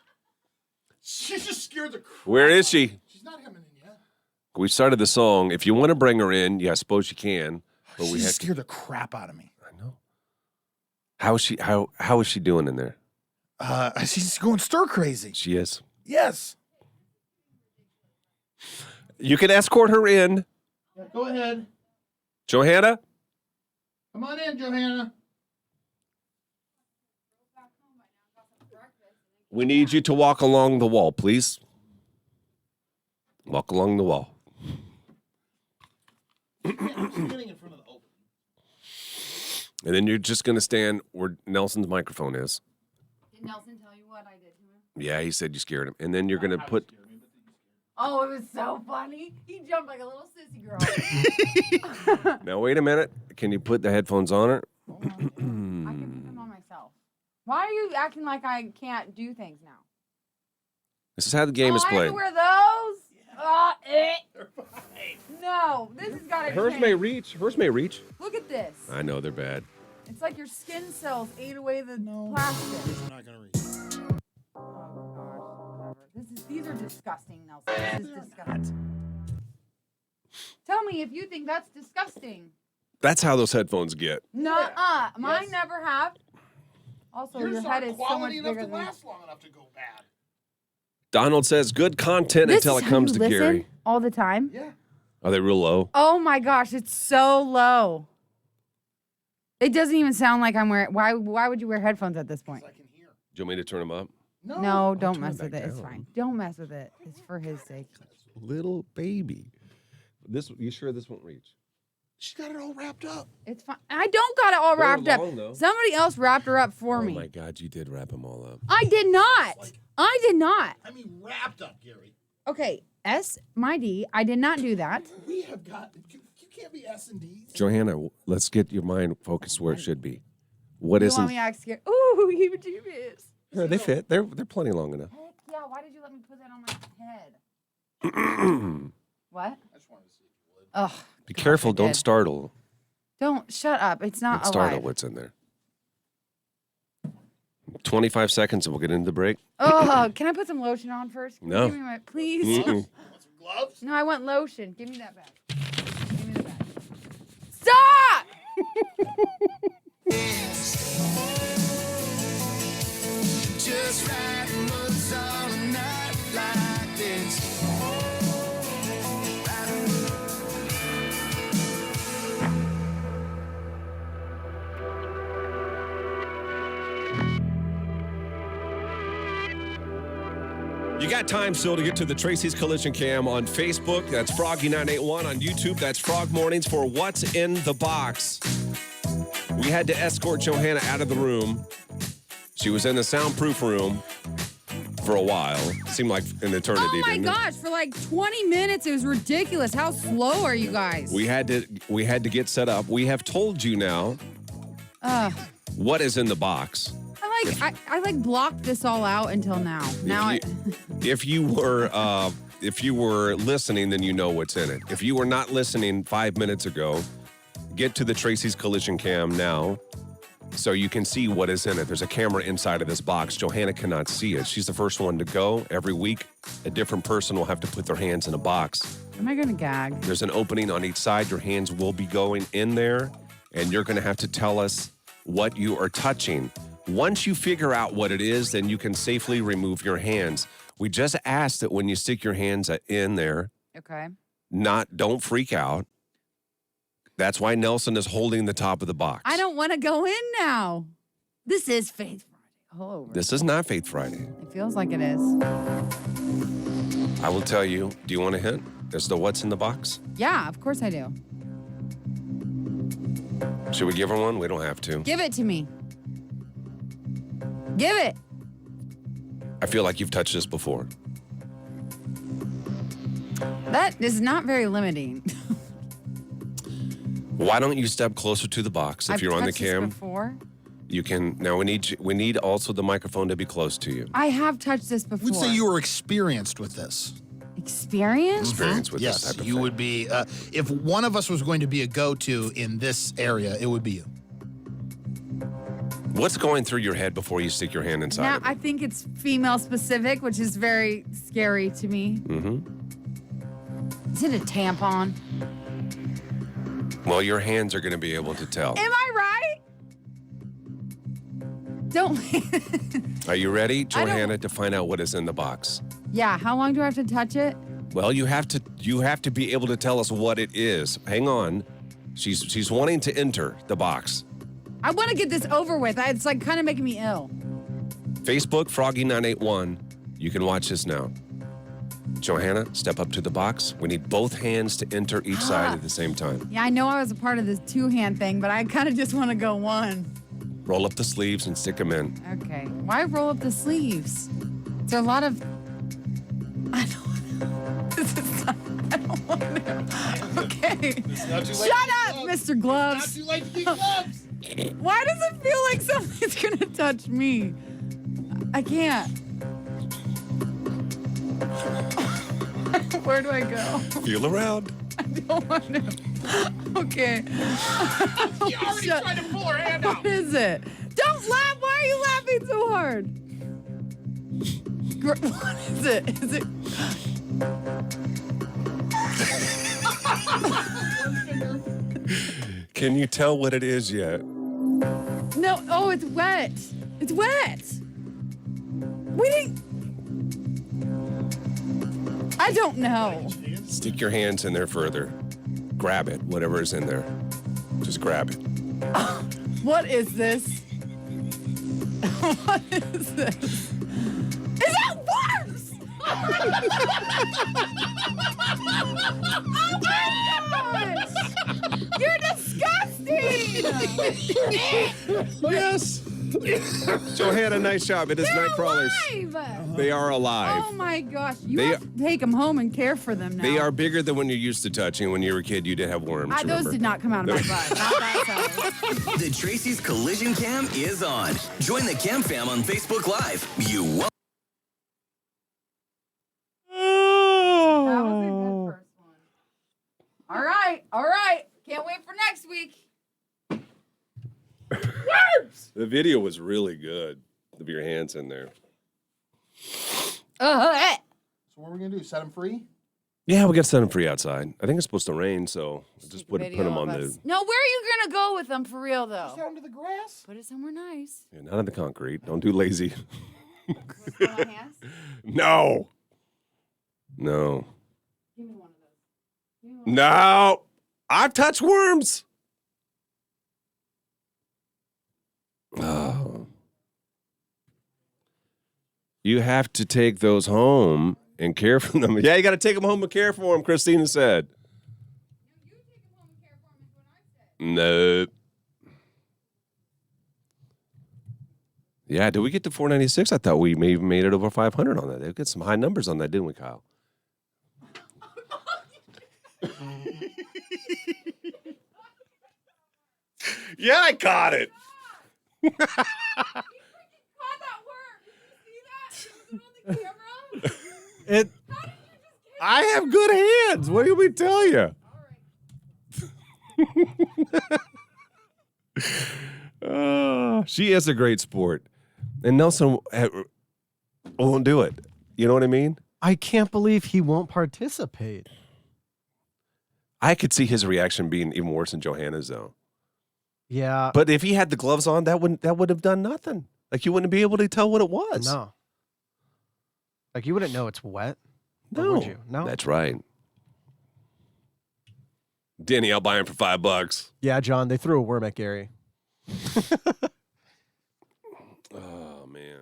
She just scared the crap. Where is she? She's not coming in yet. We started the song. If you want to bring her in, yeah, I suppose you can. But She we just scared the crap out of me. I know. How is she doing in there? She's going stir crazy. She is. Yes. You can escort her in. Yeah, go ahead. Johanna? Come on in, Johanna. We need you to walk along the wall, please. Walk along the wall. Standing in front of the open. And then you're just going to stand where Nelson's microphone is. Did Nelson tell you what I did to him? Yeah, he said you scared him. And then you're going to put... Oh, it was so funny. He jumped like a little sissy girl. Now, wait a minute. Can you put the headphones on her? I can put them on myself. Why are you acting like I can't do things now? This is how the game is I have played. to wear those? No, this has got to Hers change. may reach. Hers may reach. Look at this. I know, they're bad. It's like your skin cells ate away the plastic. It's not gonna reach. Oh gosh, whatever. These are disgusting, Nelson. This is disgusting. Tell me if you think that's disgusting. That's how those headphones get. Nuh-uh. Mine never have. Also, Yours your head aren't is so much quality enough bigger to than last long enough to go bad. Donald says good content until it comes to Gary. All the time? Yeah. Are they real low? Oh my gosh, it's so low. It doesn't even sound like I'm wearing. Why would you wear headphones at this point? I can hear. Do you want me to turn them up? No, don't turn mess it with back it. It's down. fine. Don't mess with it. It's for his sake. Little baby. You sure this won't reach? She got it all wrapped up. It's fine. I don't got it all They're wrapped up. long, though. Somebody else wrapped her up for Oh me. my God, you did wrap them all up. I did not. I did not. I mean, wrapped up, Gary. Okay, S, my D. I did not do that. We have got. You can't be S and D's. Johanna, let's get your mind focused where it should be. What You isn't? want me to act scared? Ooh, heebie-jeebies. Here, they fit. They're plenty long enough. Heck yeah, why did you let me put that on my head? What? I just wanted to see if you would. Ugh. Be gosh, careful. I Don't did. startle. Don't. Shut up. It's not Don't startle alive. what's in there. 25 seconds and we'll get into the break. Oh, can I put some lotion on first? Can you No. give me my, please. Mm-mm. Gloves? No, I want lotion. Give me that back. Give me the bag. Stop! Just writing moves on a night like this. You got time still to get to the Tracy's Collision Cam on Facebook. That's Froggy981 on YouTube. That's Frog Mornings for What's in the Box. We had to escort Johanna out of the room. She was in the soundproof room for a while. Seemed like an eternity. Oh my didn't it? gosh, for like 20 minutes. It was ridiculous. How slow are you guys? We had to get set up. We have told you now what is in the box. I like blocked this all out until now. Now If you were listening, then you know what's in it. If you were not listening 5 minutes ago, get to the Tracy's Collision Cam now so you can see what is in it. There's a camera inside of this box. Johanna cannot see it. She's the first one to go. Every week, a different person will have to put their hands in a box. am I gonna gag? There's an opening on each side. Your hands will be going in there, and you're going to have to tell us what you are touching. Once you figure out what it is, then you can safely remove your hands. We just ask that when you stick your hands in there, Okay. don't freak out. That's why Nelson is holding the top of the box. I don't want to go in now. This is Faith Friday. All over. This is not Faith Friday. It feels like it is. I will tell you. Do you want a hint as to what's in the box? Yeah, of course I do. Should we give her one? We don't have to. Give it to me. Give it. I feel like you've touched this before. That is not very limiting. Why don't you step closer to the box if I've you're on the touched this cam? before. You can. Now we need also the microphone to be close to you. I have touched this before. We'd say you were experienced with this. Experience? Experience with this Yes, type of you thing. would be. If one of us was going to be a go-to in this area, it would be you. What's going through your head before you stick your hand inside Now, of it? I think it's female specific, which is very scary to me. Mm-hmm. Is it a tampon? Well, your hands are going to be able to tell. Am I right? Don't. Are you ready, don't- Johanna, to find out what is in the box? Yeah, how long do I have to touch it? Well, you have to be able to tell us what it is. Hang on. She's wanting to enter the box. I want to get this over with. It's like kind of making me ill. Facebook, Froggy981. You can watch this now. Johanna, step up to the box. We need both hands to enter each side at the same time. Yeah, I know I was a part of this two-hand thing, but I kind of just want to go one. Roll up the sleeves and stick them in. Okay. Why roll up the sleeves? Is there a lot of... I don't know. This is not... I don't want to. Okay. Shut up, Mr. Gloves. too late to get gloves. Why does it feel like something's going to touch me? I can't. Where do I go? Feel around. I don't want to. Okay. You already tried to pull her hand out. What is it? Don't laugh. Why are you laughing so hard? What is it? Is it? Can you tell what it is yet? No. Oh, it's wet. It's wet. We didn't. I don't know. Stick your hands in there further. Grab it, whatever is in there. Just grab it. What is this? What is this? Is that worms? Oh my gosh! You're disgusting! Yes. Johanna, nice job. It is They're night crawlers. alive! They are alive. Oh my gosh! You They- have to take them home and care for them now. They are bigger than when you're used to touching. When you were a kid, you did have worms. Those remember? did not come out of my butt. Not that size. The Tracy's Collision Cam is on. Join the Cam Fam on Facebook Live. You won't. That was a good first one. All right, all right. Can't wait for next week. The video was really good. of your hands in there. Uh, So what are we gonna do? Set them free? Yeah, we got to set them free outside. I think it's supposed to rain, so just put them on the. No, where are you gonna go with them for real though? Set them to the grass. Put it somewhere nice. Yeah, not on the concrete. Don't do lazy. What's going on, hands? No. No. Give me one of those. Give me one. No. I've touched worms. Oh. You have to take those home and care for them. Yeah, you got to take them home and care for them, Christina said. You take them home and care for them is what I said. No. Yeah, did we get to 496? I thought we may have made it over 500 on that. They get some high numbers on that, didn't we, Kyle? Yeah, I caught it. Caught that worm. Did you see that? It was on the camera. It. I have good hands. What do we tell you? She is a great sport. And Nelson won't do it. You know what I mean? I can't believe he won't participate. I could see his reaction being even worse than Johanna's, though. Yeah. But if he had the gloves on, that would have done nothing. Like you wouldn't be able to tell what it was. No. Like you wouldn't know it's wet. Or No. would you? No. That's right. Danny, I'll buy him for $5. Yeah, John. They threw a worm at Gary. Oh man.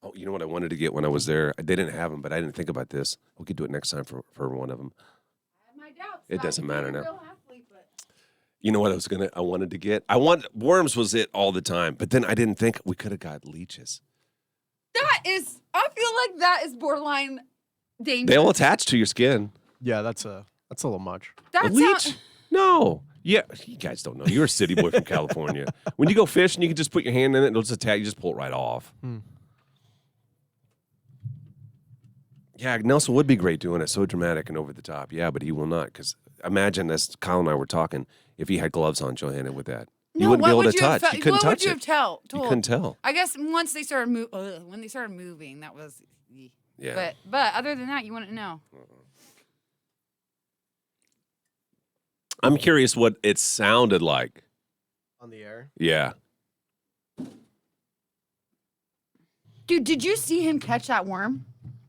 Oh, you know what I wanted to get when I was there? They didn't have them, but I didn't think about this. We could do it next time for one of them. I have my doubts. It doesn't matter now. Real athlete, but... You know what I wanted to get? Worms was it all the time, but then I didn't think we could have got leeches. That is, I feel like that is borderline dangerous. They'll attach to your skin. Yeah, that's a little much. A That's leech? No. Yeah, you guys don't know. You're a city boy from California. When you go fishing, you can just put your hand in it, and it'll just attack. You just pull it right off. Yeah, Nelson would be great doing it. So dramatic and over the top. Yeah, but he will not. Because imagine, as Kyle and I were talking, if he had gloves on, Johanna, with that. You wouldn't be able to touch. You couldn't touch What would you it. have told? You couldn't tell. I guess once they started when they started moving, that was. Yeah. But other than that, you wouldn't know. I'm curious what it sounded like. On the air? Yeah. Dude, did you see him catch that worm?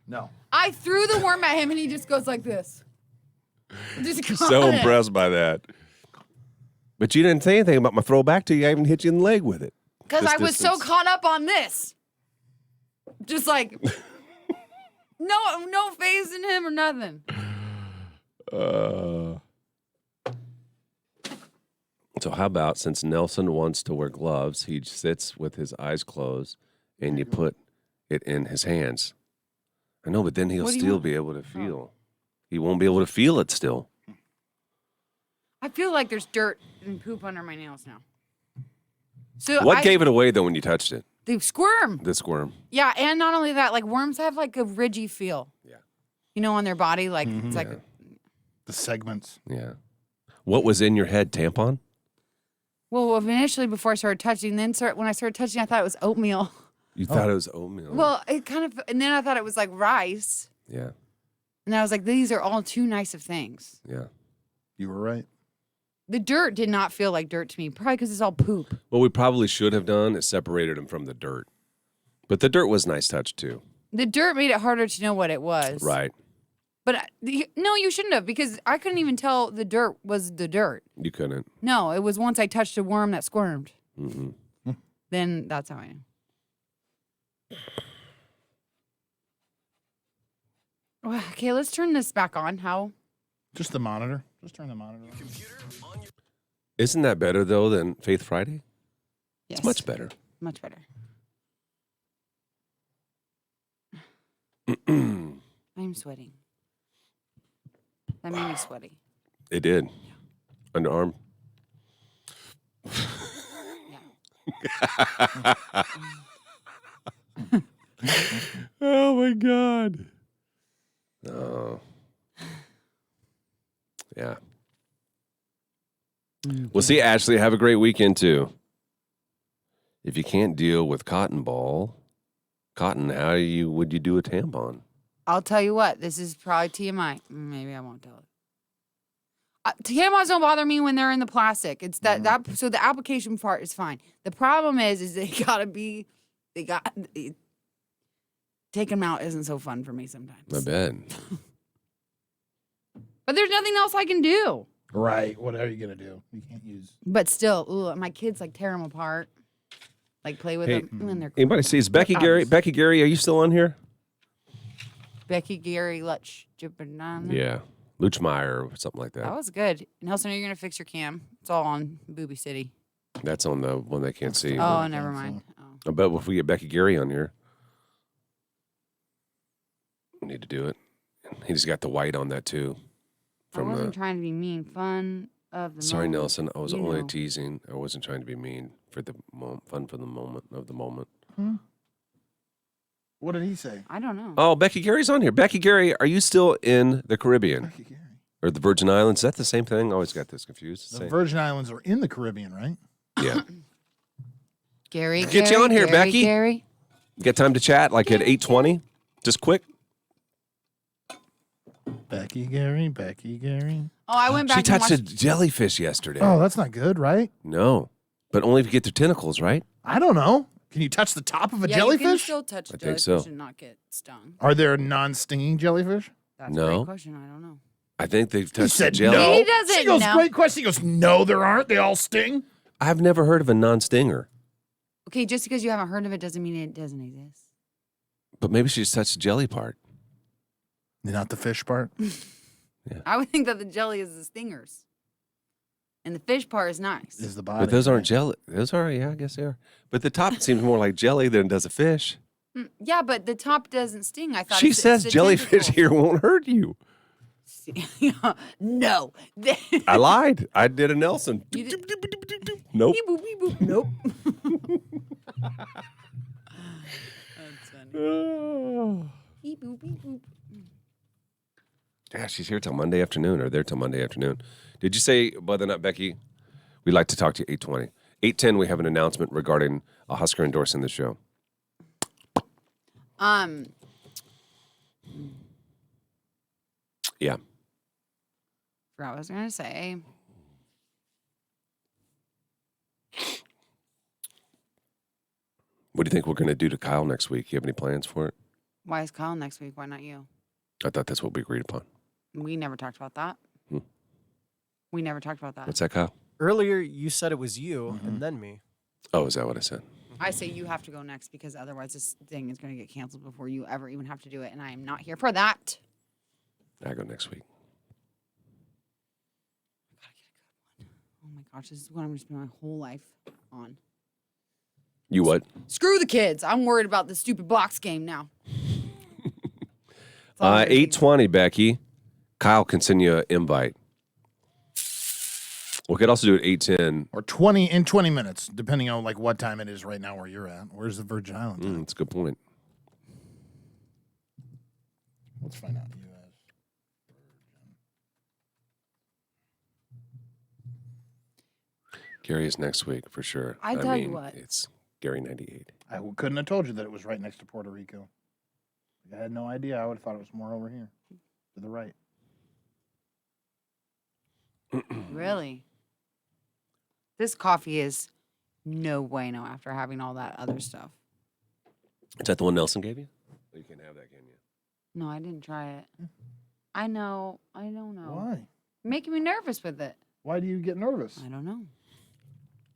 No. I threw the worm at him and he just goes like this. Just So caught it. impressed by that. But you didn't say anything about my throwback to you. I even hit you in the leg with it. Because This I was so distance. caught up on this. Just like no phase in him or nothing. So how about, since Nelson wants to wear gloves, he sits with his eyes closed and you put it in his hands. I know, but then he'll What do you still want? be able to feel. He won't be able to feel it still. I feel like there's dirt and poop under my nails now. So What gave it away, though, when you touched it? they squirm. The squirm. Yeah, and not only that, like worms have like a ridgy feel. Yeah. You know, on their body, like it's like The segments. Yeah. What was in your head? Tampon? well, initially before I started touching, then when I started touching, I thought it was oatmeal. You thought it was oatmeal. Well, it kind of, and then I thought it was like rice, Yeah. and I was like, these are all too nice of things. Yeah. You were right. The dirt did not feel like dirt to me, probably because it's all poop. What we probably should have done is separated him from the dirt. But the dirt was nice touch, too. The dirt made it harder to know what it was. Right. But no, you shouldn't have, because I couldn't even tell the dirt was the dirt. You couldn't. No, it was once I touched a worm that squirmed. Mm-hmm. Then that's how I knew. Well, okay, let's turn this back on. How? Just the monitor. Just turn the monitor on. Isn't that better, though, than Faith Friday? Yes. It's much better. Much better. I'm sweating. That made me sweaty. It did. Underarm. Oh, my God. Oh. Yeah. Well, see, Ashley, have a great weekend, too. If you can't deal with cotton, how would you do a tampon? I'll tell you what. This is probably TMI. Maybe I won't tell it. Tampons don't bother me when they're in the plastic. It's that so the application part is fine. The problem is they taking them out isn't so fun for me sometimes. I bet. But there's nothing else I can do. Right. What are you gonna do? You can't use. But still, my kids like tear them apart, like play with them. And they're Anybody see? Is Becky Gary? Becky Gary, are you still on here? Becky Gary Lutch Banana. Yeah. Luchmeyer or something like that. That was good. Nelson, are you gonna fix your cam? It's all on Booby City. That's on the one they can't see. Oh, never mind. Oh. I bet if we get Becky Gary on here, we need to do it. He's got the white on that too. I wasn't trying to be mean. Fun of the Sorry, moment. Nelson. I was You only know. teasing. I wasn't trying to be mean for the fun for the moment. What did he say? I don't know. Oh, Becky Gary's on here. Becky Gary, are you still in the Caribbean Becky Gary. or the Virgin Islands? Is that the same thing? I always got this confused. The Same. Virgin Islands are in the Caribbean, right? Yeah. Gary, Get you on here, Gary, Becky. Gary. Get time to chat like at 8:20? Just quick. Becky Gary. Oh, I went back She and touched a watched. jellyfish yesterday. Oh, that's not good, right? No. But only if you get their tentacles, right? I don't know. Can you touch the top of a Yeah, you can jellyfish? still touch I a think jellyfish so. and not get stung. Are there non-stinging jellyfish? That's a No. great question. I don't know. I think they've He touched the said jelly. no. He doesn't She goes, know. great question. He goes, no, there aren't. They all sting. I've never heard of a non-stinger. Okay, just because you haven't heard of it doesn't mean it doesn't exist. But maybe she just touched the jelly part. Not the fish part. I would think that the jelly is the stingers, and the fish part is nice. Is the body. But those aren't jelly. Those are, yeah, I guess they are. But the top seems more like jelly than it does a fish. Yeah, but the top doesn't sting. I thought She it's says the jellyfish tentacles. here won't hurt you. No. I lied. I did a Nelson. You did- Nope. Beep, boop, beep, boop. Nope. That's funny. Beep, boop, beep, boop. Yeah, she's here till Monday afternoon, or there till Monday afternoon. Did you say whether or not, Becky, we'd like to talk to you 8:20? 8:10, we have an announcement regarding a Husker endorsing the show. Yeah. Forgot what I was gonna say. What do you think we're going to do to Kyle next week? You have any plans for it? Why is Kyle next week? Why not you? I thought that's what we agreed upon. We never talked about that. We never talked about that. What's that, Kyle? Earlier, you said it was you and then me. Oh, is that what I said? I say you have to go next because otherwise this thing is going to get canceled before you ever even have to do it, and I am not here for that. I go next week. Oh my gosh, this is what I'm going to spend my whole life on. You what? Screw the kids. I'm worried about the stupid box game now. That's all I'm thinking. 8:20, Becky. Kyle can send you an invite. We could also do it 8:10. Or 20 minutes, depending on like what time it is right now where you're at. Where's the Virgin Islands? at? That's a good point. Let's find out. U.S. Gary is next week for sure. I tell you what. It's Gary 98. I couldn't have told you that it was right next to Puerto Rico. I had no idea. I would have thought it was more over here to the right. Really? This coffee is no bueno after having all that other stuff. Is that the one Nelson gave you? You can't have that, can you? No, I didn't try it. I know. I don't know. Why? Making me nervous with it. Why do you get nervous? I don't know.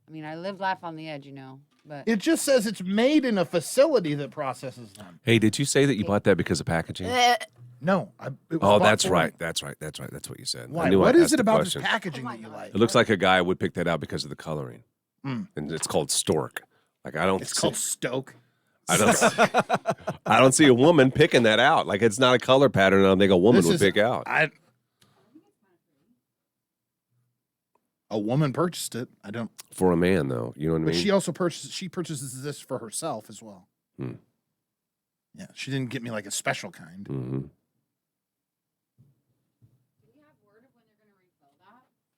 I mean, I live life on the edge, you know, but It just says it's made in a facility that processes them. Hey, did you say that you bought that because of packaging? No. It was Oh, bought that's for me. right. That's right. That's right. That's what you said. I Why? knew What I'd is ask it the about question. this packaging Oh my that you God. like? It looks like a guy would pick that out because of the coloring. Mm. And it's called stork. Like I don't It's see, called Stoke. I don't I don't see a woman picking that out. Like it's not a color pattern I don't think a woman This would is- pick out. A woman purchased it. I don't. For a man though. You know what I But mean? she also purchases this for herself as well. Hmm. Yeah, she didn't get me like a special kind. Mm-hmm.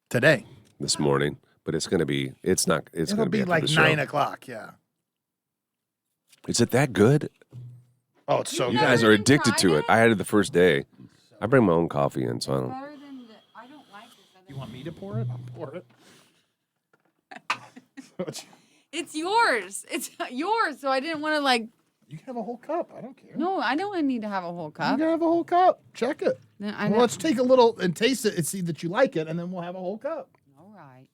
Today. This morning. But it's gonna be it's not it's It'll gonna be be after like the show. 9 o'clock. Yeah. Is it that good? Oh, it's so You good. guys are even addicted to tried it. I had it the first day. I bring my own coffee in, so I don't. Better than the, I don't like this other You want me to pour it? I'll pour it. It's yours. It's yours. So I didn't want to like. You can have a whole cup. I don't care. No, I don't need to have a whole You cup. can have a whole cup. Check it. No, I Well, know. let's take a little and taste it and see that you like it, and then we'll have a whole cup. All right.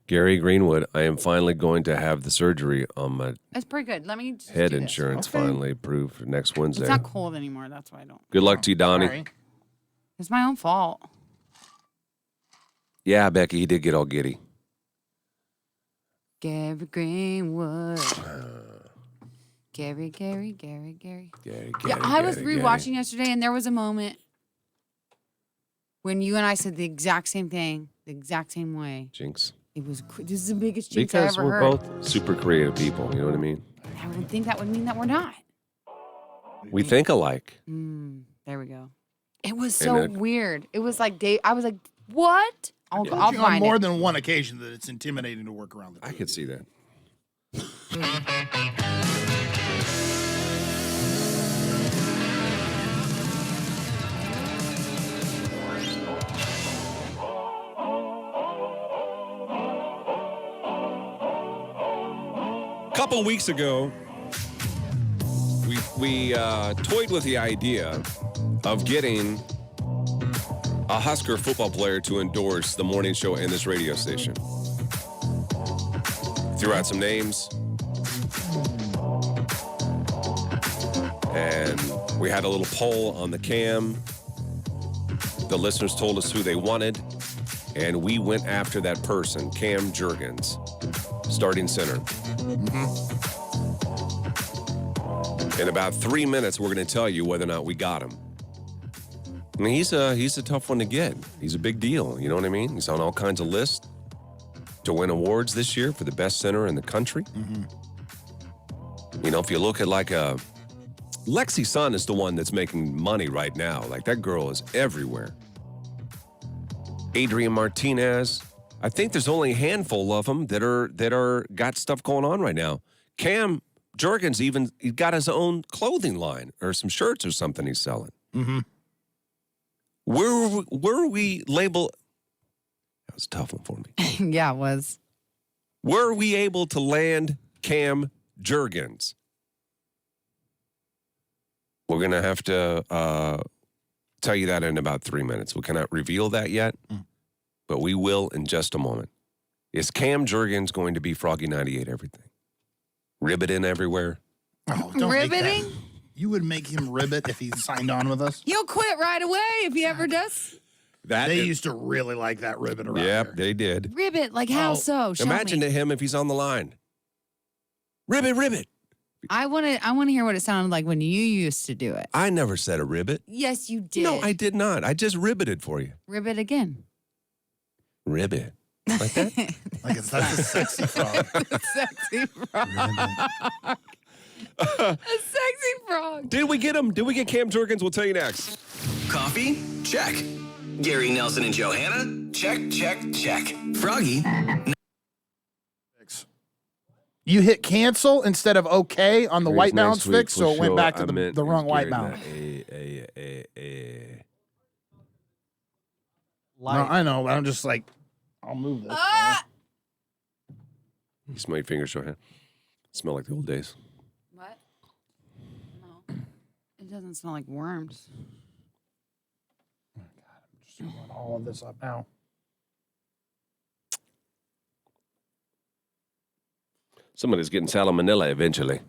Gary Greenwood, I am finally going to have the surgery on my That's pretty good. Let me just head do this. insurance Okay. finally approved for next Wednesday. It's not cold anymore. That's why I don't. Good luck to you, Donnie. All right. It's my own fault. Yeah, Becky, he did get all giddy. Gary Greenwood. Gary. Gary, Yeah, I was rewatching yesterday, and there was a moment when you and I said the exact same thing, the exact same way. Jinx. It was. This is the biggest jinx I Because ever we're heard. both super creative people. You know what I mean? I would think that would mean that we're not. We think alike. There we go. It was And so it- weird. It was like I was like, what? I'll On find more it. than one occasion that it's intimidating to work around the I two could of see that. A couple weeks ago, we toyed with the idea of getting a Husker football player to endorse the morning show and this radio station. Threw out some names. And we had a little poll on the cam. The listeners told us who they wanted. And we went after that person, Cam Jurgens, starting center. In about 3 minutes, we're going to tell you whether or not we got him. I mean, he's a tough one to get. He's a big deal. You know what I mean? He's on all kinds of lists to win awards this year for the best center in the country. You know, if you look at like Lexi Sun is the one that's making money right now. Like that girl is everywhere. Adrian Martinez. I think there's only a handful of them that are got stuff going on right now. Cam Jurgens even he got his own clothing line or some shirts or something he's selling. Where are we labeled? That was a tough one for me. Yeah, it was. Where are we able to land Cam Jurgens? We're going to have to tell you that in about 3 minutes. We cannot reveal that yet, but we will in just a moment. Is Cam Jurgens going to be Froggy 98 everything? Ribbiting everywhere? Oh, don't make that. Ribbiting? You would make him ribbit if he signed on with us. He'll quit right away if he ever does. They used to really like that ribbit around Yep, here. they did. Ribbit, like how Oh, so? Show Imagine me. to him if he's on the line. Ribbit. I want to hear what it sounded like when you used to do it. I never said a ribbit. Yes, you did. No, I did not. I just ribbited for you. Ribbit again. Ribbit. Like that? Like that's a sexy frog. Sexy frog. A sexy frog. Did we get him? Did we get Cam Jurgens? We'll tell you next. Coffee? Check. Gary Nelson and Johanna? Check. Froggy? You hit cancel instead of okay on the white Next balance week fix, for so it went sure. back to I meant the wrong white Gary, balance. No, Light. I know, but I'm just like, I'll move this. You smell your fingers, Johanna. Smell like the old days. What? No. It doesn't smell like worms. Just screwing all of this up now. Somebody's getting salmonella eventually.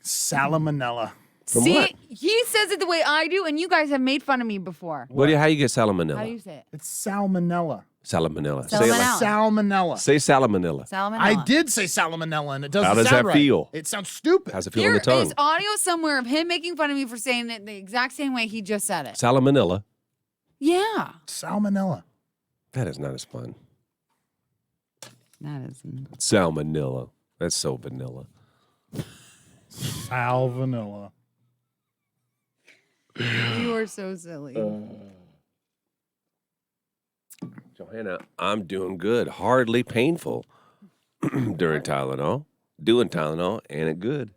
Salmonella. From See, what? he says it the way I do, and you guys have made fun of me before. How you get How do salmonella? you say it? It's salmonella. Salmonella. Say it like, Salmonella. Salmonella. say salmonella. Salmonella. I did say salmonella, and it doesn't How does sound that right. feel? It sounds stupid. How's it feel There on the tongue? is audio somewhere of him making fun of me for saying it the exact same way he just said it. Salmonella. Yeah. Salmonella. That is not as fun. That isn't. Salmonella. That's so vanilla. Salmonella. You are so silly. Johanna, I'm doing good. Hardly painful during Tylenol. doing Tylenol, ain't it good?